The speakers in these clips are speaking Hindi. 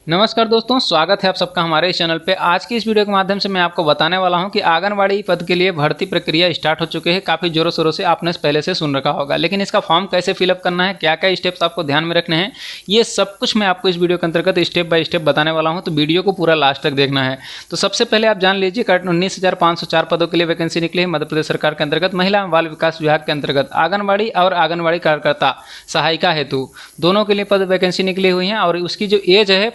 नमस्कार दोस्तों, स्वागत है आप सबका हमारे इस चैनल पे। आज की इस वीडियो के माध्यम से मैं आपको बताने वाला हूं कि आंगनवाड़ी पद के लिए भर्ती प्रक्रिया स्टार्ट हो चुकी है। काफ़ी जोरों शोरों से आपने पहले से सुन रखा होगा, लेकिन इसका फॉर्म कैसे फिलअप करना है, क्या क्या स्टेप्स आपको ध्यान में रखने हैं, ये सब कुछ मैं आपको इस वीडियो के अंतर्गत स्टेप बाय स्टेप बताने वाला हूँ। तो वीडियो को पूरा लास्ट तक देखना है। तो सबसे पहले आप जान लीजिए 19,504 पदों के लिए वैकेंसी निकली है मध्य प्रदेश सरकार के अंतर्गत महिला बाल विकास विभाग के अंतर्गत आंगनवाड़ी और आंगनवाड़ी कार्यकर्ता सहायिका हेतु दोनों के लिए पद वैकेंसी निकली हुई है। और उसकी जो एज है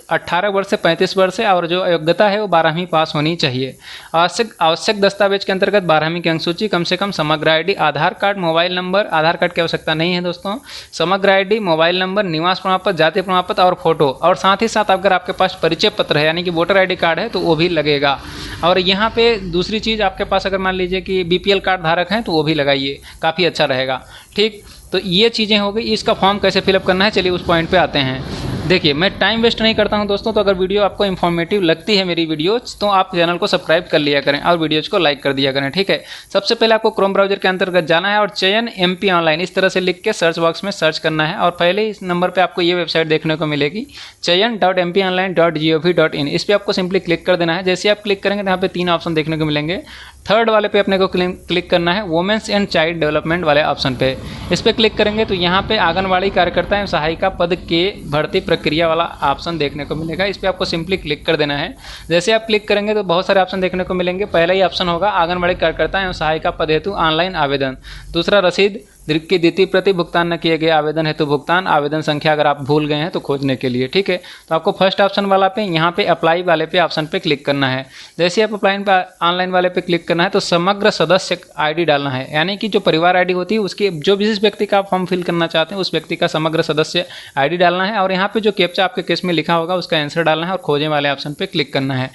18 वर्ष से 35 वर्ष है और जो योग्यता है वो 12वीं पास होनी चाहिए। आवश्यक दस्तावेज के अंतर्गत 12वीं की अंकसूची, कम से कम समग्र आईडी, आधार कार्ड, मोबाइल नंबर, आधार कार्ड की आवश्यकता नहीं है दोस्तों, समग्र आईडी, मोबाइल नंबर, निवास प्रमाण पत्र, जाति प्रमाण पत्र और फोटो। और साथ ही साथ अगर आपके पास परिचय पत्र है यानी कि वोटर आईडी कार्ड है तो वो भी लगेगा। और यहाँ पे दूसरी चीज़, आपके पास अगर मान लीजिए कि बीपीएल कार्ड धारक हैं तो वो भी लगाइए, काफ़ी अच्छा रहेगा। ठीक, तो ये चीज़ें हो गई। इसका फॉर्म कैसे फिलअप करना है, चलिए उस पॉइंट पे आते हैं। देखिए, मैं टाइम वेस्ट नहीं करता हूं दोस्तों, तो अगर वीडियो आपको इन्फॉर्मेटिव लगती है मेरी वीडियोज़ तो आप चैनल को सब्सक्राइब कर लिया करें और वीडियोज़ को लाइक कर दिया करें। ठीक है, सबसे पहले आपको क्रोम ब्राउजर के अंतर्गत जाना है और चयन MP ऑनलाइन इस तरह से लिख के सर्च बॉक्स में सर्च करना है। और पहले इस नंबर पर आपको ये वेबसाइट देखने को मिलेगी, chayan.mponline.gov.in। इस पर आपको सिंपली क्लिक कर देना है। जैसे आप क्लिक करेंगे तो यहाँ पे 3 ऑप्शन देखने को मिलेंगे। थर्ड वाले पे अपने को क्लिक करना है, वुमेन्स एंड चाइल्ड डेवलपमेंट वाले ऑप्शन पे। इस पर क्लिक करेंगे तो यहाँ पे आंगनवाड़ी कार्यकर्ता एवं सहायिका पद के भर्ती प्रक्रिया वाला ऑप्शन देखने को मिलेगा। इस पर आपको सिंपली क्लिक कर देना है। जैसे आप क्लिक करेंगे तो बहुत सारे ऑप्शन देखने को मिलेंगे। पहला ही ऑप्शन होगा आंगनवाड़ी कार्यकर्ता एवं सहायिका पद हेतु ऑनलाइन आवेदन। दूसरा, रसीद की द्वितीय प्रति भुगतान न किए गए आवेदन हेतु भुगतान, आवेदन संख्या अगर आप भूल गए हैं तो खोजने के लिए। ठीक है, तो आपको फर्स्ट ऑप्शन वाला पे यहाँ पे अप्लाई वाले पे ऑप्शन पे क्लिक करना है। जैसे आप अप्लाई पे ऑनलाइन वाले पे क्लिक करना है तो समग्र सदस्य आईडी डालना है, यानी कि जो परिवार आईडी होती है उसकी, जो जिस व्यक्ति का आप फॉर्म फिल करना चाहते हैं उस व्यक्ति का समग्र सदस्य आईडी डालना है। और यहाँ पे जो कैप्चा आपके केस में लिखा होगा उसका आंसर डालना है और खोजे वाले ऑप्शन पे क्लिक करना है।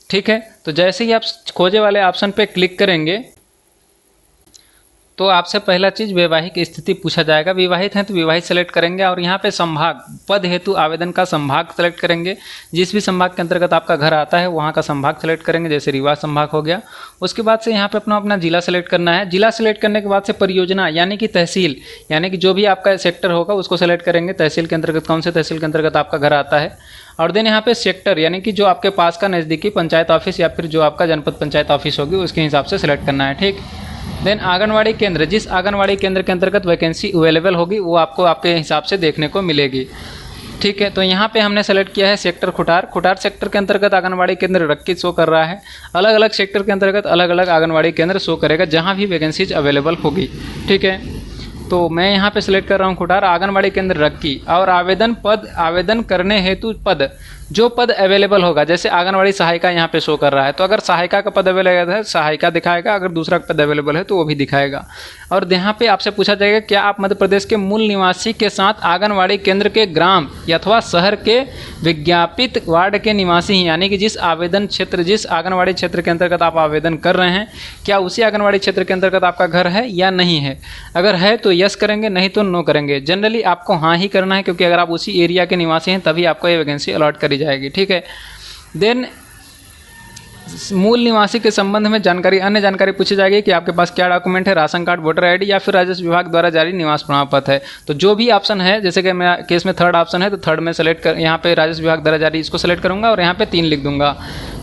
ठीक है, तो जैसे ही आप खोजे वाले ऑप्शन पे क्लिक करेंगे तो आपसे पहला चीज़ वैवाहिक स्थिति पूछा जाएगा। विवाहित हैं तो विवाहित सेलेक्ट करेंगे और यहाँ पे संभाग पद हेतु आवेदन का संभाग सेलेक्ट करेंगे। जिस भी संभाग के अंतर्गत आपका घर आता है वहाँ का संभाग सेलेक्ट करेंगे, जैसे रीवा संभाग हो गया। उसके बाद से यहाँ पे अपना जिला सेलेक्ट करना है। जिला सेलेक्ट करने के बाद से परियोजना यानी कि तहसील, यानी कि जो भी आपका सेक्टर होगा उसको सेलेक्ट करेंगे। तहसील के अंतर्गत कौन से तहसील के अंतर्गत आपका घर आता है। और देन यहाँ पे सेक्टर यानी कि जो आपके पास का नज़दीकी पंचायत ऑफिस या फिर जो आपका जनपद पंचायत ऑफिस होगी उसके हिसाब से सेलेक्ट करना है। ठीक, देन आंगनवाड़ी केंद्र, जिस आंगनवाड़ी केंद्र के अंतर्गत वैकेंसी अवेलेबल होगी वो आपको आपके हिसाब से देखने को मिलेगी। ठीक है, तो यहाँ पे हमने सेलेक्ट किया है सेक्टर खुटार। खुटार सेक्टर के अंतर्गत आंगनवाड़ी केंद्र रक्की शो कर रहा है। अलग अलग सेक्टर के अंतर्गत अलग अलग आंगनवाड़ी केंद्र शो करेगा जहाँ भी वैकेंसीज अवेलेबल होगी। ठीक है, तो मैं यहाँ पे सिलेक्ट कर रहा हूँ खुटार, आंगनवाड़ी केंद्र रक्की। और आवेदन करने हेतु पद, जो पद अवेलेबल होगा, जैसे आंगनवाड़ी सहायिका यहाँ पे शो कर रहा है तो अगर सहायिका का पद अवेलेबल है सहायिका दिखाएगा, अगर दूसरा पद अवेलेबल है तो वो भी दिखाएगा। और यहाँ पे आपसे पूछा जाएगा क्या आप मध्य प्रदेश के मूल निवासी के साथ आंगनवाड़ी केंद्र के ग्राम अथवा शहर के विज्ञापित वार्ड के निवासी हैं, यानी कि जिस आंगनवाड़ी क्षेत्र के अंतर्गत आप आवेदन कर रहे हैं क्या उसी आंगनवाड़ी क्षेत्र के अंतर्गत आपका घर है या नहीं है। अगर है तो यस करेंगे, नहीं तो नो करेंगे। जनरली आपको हाँ ही करना है, क्योंकि अगर आप उसी एरिया के निवासी हैं तभी आपको ये वैकेंसी अलॉट करी जाएगी। ठीक है, देन मूल निवासी के संबंध में जानकारी, अन्य जानकारी पूछी जाएगी कि आपके पास क्या डॉक्यूमेंट है, राशन कार्ड, वोटर आईडी या फिर राजस्व विभाग द्वारा जारी निवास प्रमाण पत्र है। तो जो भी ऑप्शन है, जैसे कि मेरा केस में थर्ड ऑप्शन है तो थर्ड में सेलेक्ट कर, यहाँ पे राजस्व विभाग द्वारा जारी इसको सेलेक्ट करूँगा और यहाँ पे 3 लिख दूंगा।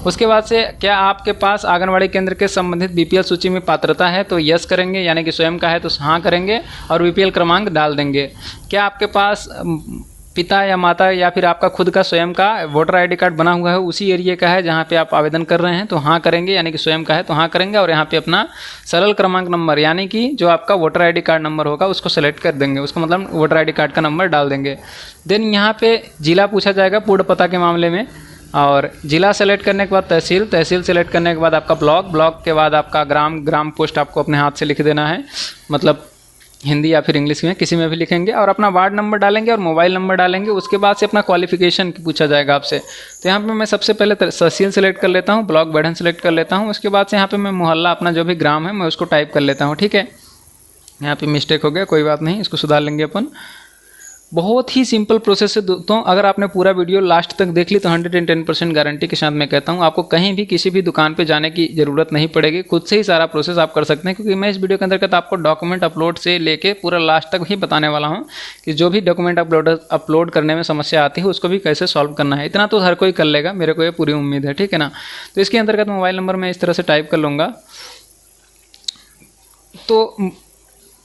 उसके बाद से क्या आपके पास आंगनवाड़ी केंद्र के संबंधित बीपीएल सूची में पात्रता है तो यस करेंगे, यानी कि स्वयं का है तो हाँ करेंगे और बीपीएल क्रमांक डाल देंगे। क्या आपके पास पिता या माता या फिर आपका खुद का स्वयं का वोटर आईडी कार्ड बना हुआ है उसी एरिया का है जहाँ पे आप आवेदन कर रहे हैं तो हाँ करेंगे, यानी कि स्वयं का है तो हाँ करेंगे। और यहाँ पे अपना सरल क्रमांक नंबर यानी कि जो आपका वोटर आईडी कार्ड नंबर होगा उसको सेलेक्ट कर देंगे, उसको मतलब वोटर आईडी कार्ड का नंबर डाल देंगे। देन यहाँ पे जिला पूछा जाएगा पूर्ण पता के मामले में, और जिला सेलेक्ट करने के बाद तहसील सेलेक्ट करने के बाद आपका ब्लॉक के बाद आपका ग्राम पोस्ट आपको अपने हाथ से लिख देना है, मतलब हिंदी या फिर इंग्लिश में किसी में भी लिखेंगे। और अपना वार्ड नंबर डालेंगे और मोबाइल नंबर डालेंगे। उसके बाद से अपना क्वालिफिकेशन पूछा जाएगा आपसे। तो यहाँ पे मैं सबसे पहले तहसील सेलेक्ट कर लेता हूँ, ब्लॉक बढ़न सेलेक्ट कर लेता हूँ। उसके बाद से यहाँ पे मैं मोहल्ला अपना जो भी ग्राम है मैं उसको टाइप कर लेता हूँ। ठीक है, यहाँ पे मिस्टेक हो गया, कोई बात नहीं, इसको सुधार लेंगे अपन। बहुत ही सिंपल प्रोसेस है दोस्तों। अगर आपने पूरा वीडियो लास्ट तक देख ली तो 110% गारंटी के साथ मैं कहता हूँ आपको कहीं भी किसी भी दुकान पे जाने की ज़रूरत नहीं पड़ेगी, खुद से ही सारा प्रोसेस आप कर सकते हैं। क्योंकि मैं इस वीडियो के अंतर्गत आपको डॉक्यूमेंट अपलोड से लेके पूरा लास्ट तक ही बताने वाला हूँ कि जो भी डॉक्यूमेंट अपलोड करने में समस्या आती है उसको भी कैसे सॉल्व करना है। इतना तो हर कोई कर लेगा, मेरे को ये पूरी उम्मीद है, ठीक है ना। तो इसके अंतर्गत मोबाइल नंबर मैं इस तरह से टाइप कर लूँगा। तो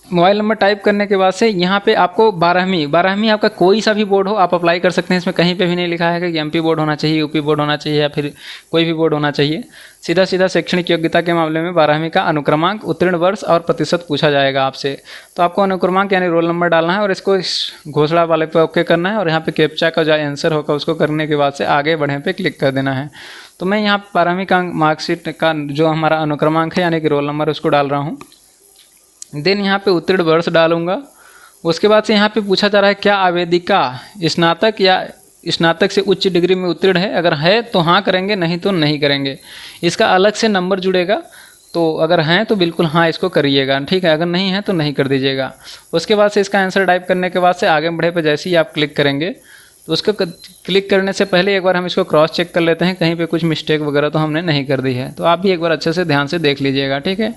मोबाइल नंबर टाइप करने के बाद से यहाँ पे आपको 12वीं आपका कोई सा भी बोर्ड हो आप अप्लाई कर सकते हैं। इसमें कहीं पे भी नहीं लिखा है कि एमपी बोर्ड होना चाहिए, यूपी बोर्ड होना चाहिए या फिर कोई भी बोर्ड होना चाहिए। सीधा शैक्षणिक योग्यता के मामले में 12वीं का अनुक्रमांक, उत्तीर्ण वर्ष और प्रतिशत पूछा जाएगा आपसे। तो आपको अनुक्रमांक यानी रोल नंबर डालना है और इसको इस घोषणा वाले पे ओके करना है और यहाँ पे कैप्चा का जो आंसर होगा उसको करने के बाद से आगे बढ़े पे क्लिक कर देना है। तो मैं यहाँ 12वीं का मार्कशीट का जो हमारा अनुक्रमांक है यानी कि रोल नंबर उसको डाल रहा हूँ। देन यहाँ पे उत्तीर्ण वर्ष डालूंगा। उसके बाद से यहाँ पे पूछा जा रहा है क्या आवेदिका स्नातक या स्नातक से उच्च डिग्री में उत्तीर्ण है। अगर है तो हाँ करेंगे, नहीं तो नहीं करेंगे। इसका अलग से नंबर जुड़ेगा, तो अगर हैं तो बिल्कुल हाँ इसको करिएगा, ठीक है। अगर नहीं है तो नहीं कर दीजिएगा। उसके बाद से इसका आंसर टाइप करने के बाद से आगे बढ़े पे जैसे ही आप क्लिक करेंगे तो उसको क्लिक करने से पहले एक बार हम इसको क्रॉस चेक कर लेते हैं कहीं पे कुछ मिस्टेक वगैरह तो हमने नहीं कर दी है। तो आप भी एक बार अच्छे से ध्यान से देख लीजिएगा, ठीक है।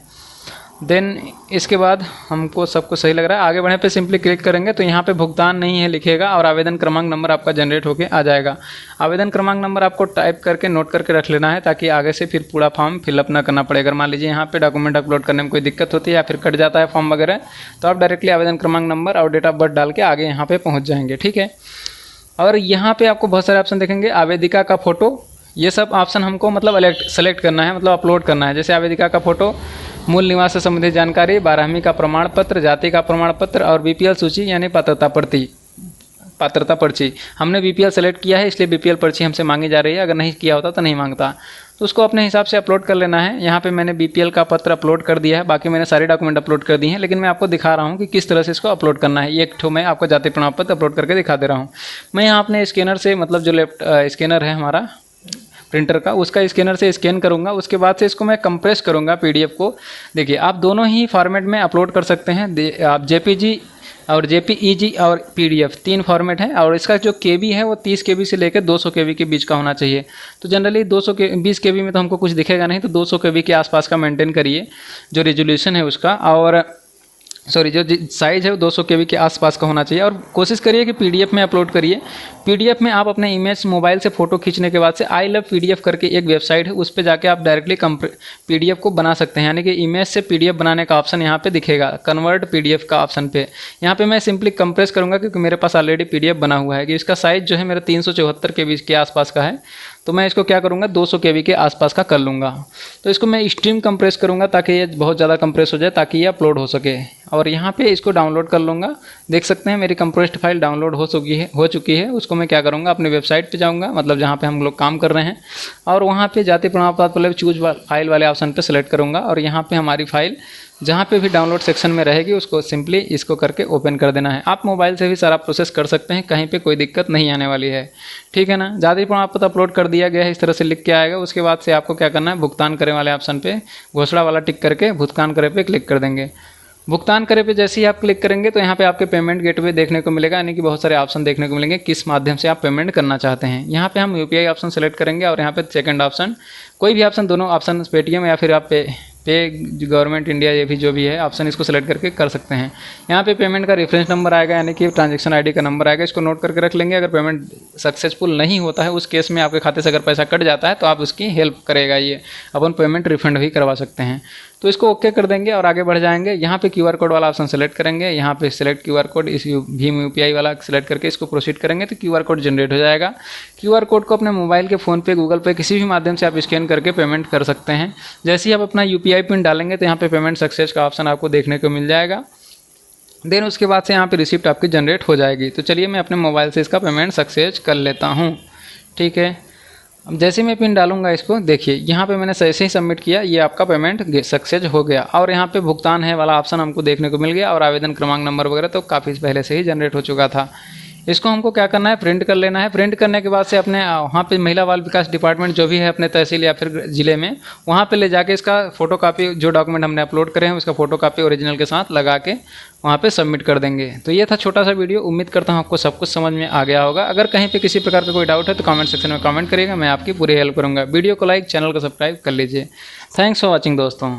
देन इसके बाद हमको सब कुछ सही लग रहा है, आगे बढ़े पे सिंपली क्लिक करेंगे तो यहाँ पे भुगतान नहीं है लिखेगा और आवेदन क्रमांक नंबर आपका जनरेट होके आ जाएगा। आवेदन क्रमांक नंबर आपको टाइप करके नोट करके रख लेना है ताकि आगे से फिर पूरा फॉर्म फिलअप ना करना पड़े। अगर मान लीजिए यहाँ पे डॉक्यूमेंट अपलोड करने में कोई दिक्कत होती है या फिर कट जाता है फॉर्म वगैरह तो आप डायरेक्टली आवेदन क्रमांक नंबर और डेट ऑफ बर्थ डाल के आगे यहाँ पर पहुँच जाएंगे, ठीक है। और यहाँ पर आपको बहुत सारे ऑप्शन देखेंगे, आवेदिका का फ़ोटो, ये सब ऑप्शन हमको मतलब सेलेक्ट करना है, मतलब अपलोड करना है। जैसे आवेदिका का फ़ोटो, मूल निवास से संबंधित जानकारी, 12वीं का प्रमाण पत्र, जाति का प्रमाण पत्र और बीपीएल सूची यानी पात्रता पर्ची। हमने बीपीएल सेलेक्ट किया है इसलिए बीपीएल पर्ची हमसे मांगी जा रही है, अगर नहीं किया होता तो नहीं मांगता। तो उसको अपने हिसाब से अपलोड कर लेना है। यहाँ पे मैंने बीपीएल का पत्र अपलोड कर दिया है, बाकी मैंने सारे डॉक्यूमेंट अपलोड कर दिए हैं, लेकिन मैं आपको दिखा रहा हूँ कि किस तरह से इसको अपलोड करना है। एक ठो मैं आपको जाति प्रमाण पत्र अपलोड करके दिखा दे रहा हूँ। मैं यहाँ अपने स्कैनर से मतलब जो स्कैनर है हमारा प्रिंटर का, उसका स्कैनर से स्कैन करूंगा। उसके बाद से इसको मैं कंप्रेस करूंगा पीडीएफ को। देखिए आप दोनों ही फॉर्मेट में अपलोड कर सकते हैं। आप जेपीजी और जेपीईजी और पीडीएफ 3 फॉर्मेट है और इसका जो केबी है वो 30 केबी से लेकर 200 केबी के बीच का होना चाहिए। तो जनरली 20 केबी में तो हमको कुछ दिखेगा नहीं, तो 200 केबी के आसपास का मेंटेन करिए जो रेजोल्यूशन है उसका, और जो साइज़ है वो 200 केबी के आसपास का होना चाहिए। और कोशिश करिए कि पीडीएफ में अपलोड करिए। पीडीएफ में आप अपने इमेज मोबाइल से फ़ोटो खींचने के बाद से आई लव पीडीएफ करके एक वेबसाइट है, उस पर जाके आप डायरेक्टली पीडीएफ को बना सकते हैं। यानी कि इमेज से पीडीएफ बनाने का ऑप्शन यहाँ पे दिखेगा, कन्वर्ट पीडीएफ का ऑप्शन पे। यहाँ पे मैं सिंपली कंप्रेस करूँगा क्योंकि मेरे पास ऑलरेडी पीडीएफ बना हुआ है कि इसका साइज़ जो है मेरा 374 केबी के आसपास का है। तो मैं इसको क्या करूँगा 200 केबी के आसपास का कर लूँगा। तो इसको मैं स्ट्रीम कंप्रेस करूँगा ताकि ये बहुत ज़्यादा कंप्रेस हो जाए ताकि ये अपलोड हो सके। और यहाँ पे इसको डाउनलोड कर लूँगा। देख सकते हैं मेरी कंप्रेस्ड फाइल डाउनलोड हो चुकी है। उसको मैं क्या करूँगा अपने वेबसाइट पे जाऊँगा, मतलब जहाँ पे हम लोग काम कर रहे हैं, और वहाँ पे जाति प्रमाण पत्र मतलब चूज फाइल वाले ऑप्शन पे सेलेक्ट करूँगा और यहाँ पे हमारी फाइल जहाँ पे भी डाउनलोड सेक्शन में रहेगी उसको सिंपली इसको करके ओपन कर देना है। आप मोबाइल से भी सारा प्रोसेस कर सकते हैं, कहीं पे कोई दिक्कत नहीं आने वाली है, ठीक है ना। जाति प्रमाण पत्र अपलोड कर दिया गया है, इस तरह से लिख के आएगा। उसके बाद से आपको क्या करना है, भुगतान करें वाले ऑप्शन पे घोषणा वाला टिक करके भुगतान करें पे क्लिक कर देंगे। भुगतान करें पे जैसे ही आप क्लिक करेंगे तो यहाँ पे आपके पेमेंट गेटवे देखने को मिलेगा, यानी कि बहुत सारे ऑप्शन देखने को मिलेंगे किस माध्यम से आप पेमेंट करना चाहते हैं। यहाँ पे हम यूपीआई ऑप्शन सेलेक्ट करेंगे और यहाँ पे सेकंड ऑप्शन कोई भी ऑप्शन, दोनों ऑप्शन पेटीएम या फिर आप पे गवर्नमेंट इंडिया ये भी जो भी है ऑप्शन इसको सेलेक्ट करके कर सकते हैं। यहाँ पे पेमेंट का रेफरेंस नंबर आएगा, यानी कि ट्रांजैक्शन आईडी का नंबर आएगा, इसको नोट करके रख लेंगे। अगर पेमेंट सक्सेसफुल नहीं होता है उस केस में आपके खाते से अगर पैसा कट जाता है तो आप उसकी हेल्प करेगा, ये अपन पेमेंट रिफंड भी करवा सकते हैं। तो इसको ओके कर देंगे और आगे बढ़ जाएंगे। यहाँ पे क्यूआर कोड वाला ऑप्शन सेलेक्ट करेंगे, यहाँ पे सेलेक्ट क्यूआर कोड, इस भीम यूपीआई वाला सेलेक्ट करके इसको प्रोसीड करेंगे तो क्यूआर कोड जनरेट हो जाएगा। क्यूआर कोड को अपने मोबाइल के फ़ोन पे, गूगल पे, किसी भी माध्यम से आप स्कैन करके पेमेंट कर सकते हैं। जैसे ही आप अपना यूपीआई पिन डालेंगे तो यहाँ पे पेमेंट सक्सेस का ऑप्शन आपको देखने को मिल जाएगा। देन उसके बाद से यहाँ पे रिसिप्ट आपकी जनरेट हो जाएगी। तो चलिए मैं अपने मोबाइल से इसका पेमेंट सक्सेस कर लेता हूँ, ठीक है। अब जैसे मैं पिन डालूंगा इसको, देखिए यहाँ पे मैंने ऐसे ही सबमिट किया, ये आपका पेमेंट सक्सेस हो गया। और यहाँ पे भुगतान है वाला ऑप्शन हमको देखने को मिल गया और आवेदन क्रमांक नंबर वगैरह तो काफ़ी पहले से ही जनरेट हो चुका था। इसको हमको क्या करना है, प्रिंट कर लेना है। प्रिंट करने के बाद से अपने वहाँ पे महिला बाल विकास डिपार्टमेंट जो भी है अपने तहसील या फिर ज़िले में, वहाँ पे ले जाके इसका फ़ोटोकॉपी, जो डॉक्यूमेंट हमने अपलोड करे हैं उसका फ़ोटोकॉपी ओरिजिनल के साथ लगा के वहाँ पे सबमिट कर देंगे। तो ये था छोटा सा वीडियो। उम्मीद करता हूँ आपको सब कुछ समझ में आ गया होगा। अगर कहीं पे किसी प्रकार का कोई डाउट है तो कमेंट सेक्शन में कमेंट करिएगा, मैं आपकी पूरी हेल्प करूँगा। वीडियो को लाइक, चैनल को सब्सक्राइब कर लीजिए। थैंक्स फॉर वॉचिंग दोस्तों।